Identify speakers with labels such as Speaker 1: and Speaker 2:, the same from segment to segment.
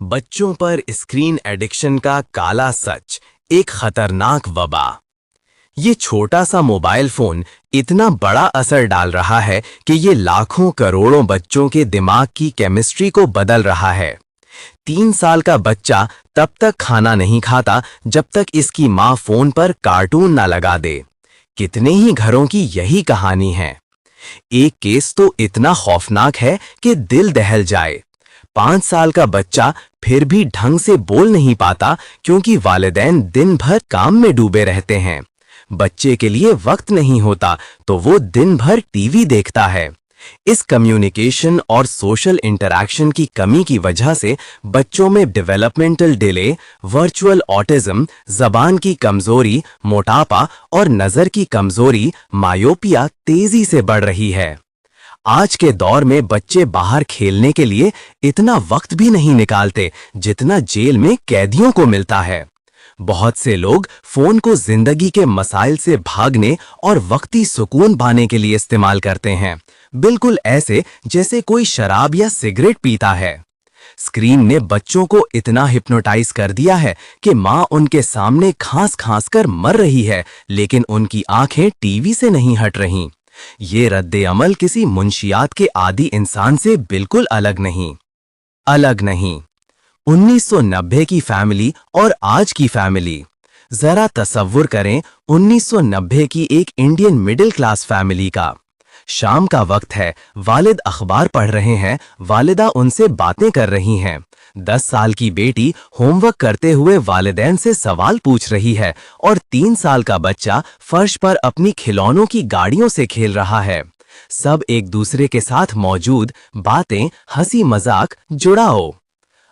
Speaker 1: बच्चों पर screen addiction का काला सच, एक खतरनाक वबा। ये छोटा सा मोबाइल फोन इतना बड़ा असर डाल रहा है कि ये लाखों करोड़ों बच्चों के दिमाग की केमिस्ट्री को बदल रहा है। 3 साल का बच्चा तब तक खाना नहीं खाता जब तक इसकी माँ फोन पर कार्टून ना लगा दे। कितने ही घरों की यही कहानी है। एक केस तो इतना खौफनाक है कि दिल दहल जाए। 5 साल का बच्चा फिर भी ढंग से बोल नहीं पाता क्योंकि वालिदैन दिन भर काम में डूबे रहते हैं। बच्चे के लिए वक्त नहीं होता तो वो दिन भर टीवी देखता है। इस कम्युनिकेशन और सोशल इंटरैक्शन की कमी की वजह से बच्चों में डेवलपमेंटल डिले, वर्चुअल ऑटिज्म, जबान की कमजोरी, मोटापा और नजर की कमजोरी, मायोपिया तेजी से बढ़ रही है। आज के दौर में बच्चे बाहर खेलने के लिए इतना वक्त भी नहीं निकालते जितना जेल में कैदियों को मिलता है। बहुत से लोग फोन को जिंदगी के मसाइल से भागने और वक्ती सुकून पाने के लिए इस्तेमाल करते हैं, बिल्कुल ऐसे जैसे कोई शराब या सिगरेट पीता है। स्क्रीन ने बच्चों को इतना हिप्नोटाइज कर दिया है कि माँ उनके सामने खांस खांस कर मर रही है, लेकिन उनकी आंखें टीवी से नहीं हट रहीं। ये रद्दे अमल किसी मुंशियात के आदी इंसान से बिल्कुल अलग नहीं। 1990 की फैमिली और आज की फैमिली। जरा तसव्वुर करें 1990 की एक इंडियन मिडिल क्लास फैमिली का। शाम का वक्त है, वालिद अखबार पढ़ रहे हैं, वालिदा उनसे बातें कर रही हैं। 10 साल की बेटी होमवर्क करते हुए वालिदैन से सवाल पूछ रही है और 3 साल का बच्चा फर्श पर अपनी खिलौनों की गाड़ियों से खेल रहा है। सब एक दूसरे के साथ मौजूद, बातें, हंसी मजाक, जुड़ाव।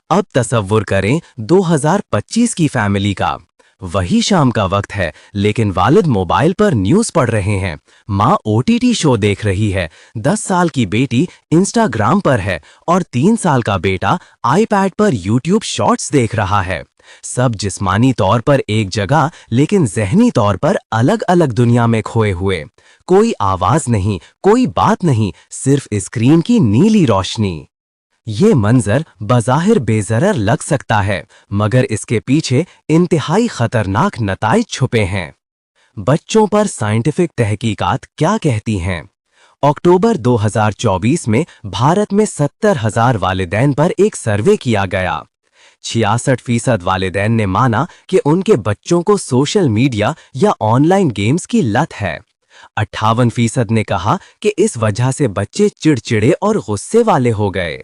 Speaker 1: अब तसव्वुर करें 2025 की फैमिली का। वही शाम का वक्त है, लेकिन वालिद मोबाइल पर न्यूज़ पढ़ रहे हैं, माँ OTT शो देख रही है, 10 साल की बेटी इंस्टाग्राम पर है और 3 साल का बेटा आईपैड पर यूट्यूब शॉर्ट्स देख रहा है। सब जिस्मानी तौर पर एक जगह लेकिन ज़हनी तौर पर अलग अलग दुनिया में खोए हुए। कोई आवाज नहीं, कोई बात नहीं, सिर्फ स्क्रीन की नीली रोशनी। ये मंजर बज़ाहिर बेज़रर लग सकता है, मगर इसके पीछे इंतहाई खतरनाक नताइज छुपे हैं। बच्चों पर साइंटिफिक तहकीकात क्या कहती हैं? अक्टूबर 2024 में भारत में 70,000 वालिदैन पर एक सर्वे किया गया। 66% वालिदैन ने माना कि उनके बच्चों को सोशल मीडिया या ऑनलाइन गेम्स की लत है। 58% ने कहा कि इस वजह से बच्चे चिड़चिड़े और गुस्से वाले हो गए।